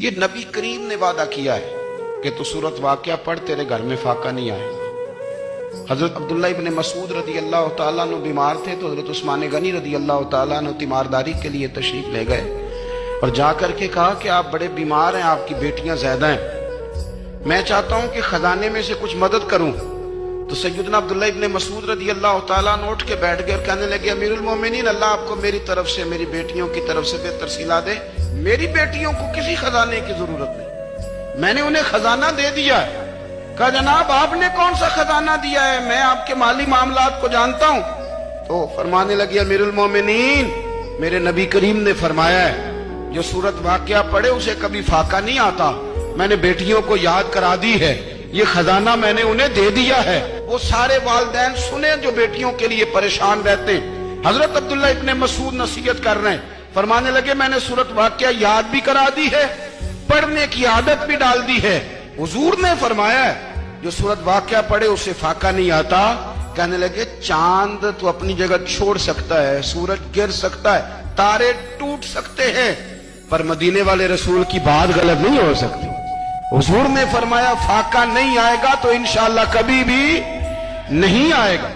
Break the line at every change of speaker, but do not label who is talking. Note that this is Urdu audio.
یہ نبی کریم نے وعدہ کیا ہے کہ تو سورت واقعہ پڑھ تیرے گھر میں فاقہ نہیں آئے گا۔ حضرت عبداللہ ابن مسعود رضی اللہ تعالیٰ عنہ بیمار تھے تو حضرت عثمان غنی رضی اللہ تعالیٰ عنہ تیمارداری کے لیے تشریف لے گئے اور جا کر کے کہا کہ آپ بڑے بیمار ہیں، آپ کی بیٹیاں زیادہ ہیں، میں چاہتا ہوں کہ خزانے میں سے کچھ مدد کروں۔ تو سیدنا عبداللہ ابن مسعود رضی اللہ تعالیٰ عنہ اٹھ کے بیٹھ گئے اور کہنے لگے امیر المومنین، اللہ آپ کو میری طرف سے، میری بیٹیوں کی طرف سے بہتر صلہ دے، میری بیٹیوں کو کسی خزانے کی ضرورت نہیں، میں نے انہیں خزانہ دے دیا ہے۔ کہا جناب آپ نے کون سا خزانہ دیا ہے، میں آپ کے مالی معاملات کو جانتا ہوں۔ تو فرمانے لگے امیر المومنین، میرے نبی کریم نے فرمایا ہے جو سورت واقعہ پڑھے اسے کبھی فاقہ نہیں آتا، میں نے بیٹیوں کو یاد کرا دی ہے، یہ خزانہ میں نے انہیں دے دیا ہے۔ وہ سارے والدین سنیں جو بیٹیوں کے لیے پریشان رہتے ہیں۔ حضرت عبداللہ ابن مسعود نصیحت کر رہے ہیں، فرمانے لگے میں نے سورت واقعہ یاد بھی کرا دی ہے، پڑھنے کی عادت بھی ڈال دی ہے۔ حضور نے فرمایا ہے جو سورت واقعہ پڑھے اسے فاقہ نہیں آتا۔ کہنے لگے چاند تو اپنی جگہ چھوڑ سکتا ہے، سورج گر سکتا ہے، تارے ٹوٹ سکتے ہیں، پر مدینے والے رسول کی بات غلط نہیں ہو سکتی۔ حضور نے فرمایا فاقہ نہیں آئے گا تو انشاءاللہ کبھی بھی نہیں آئے گا۔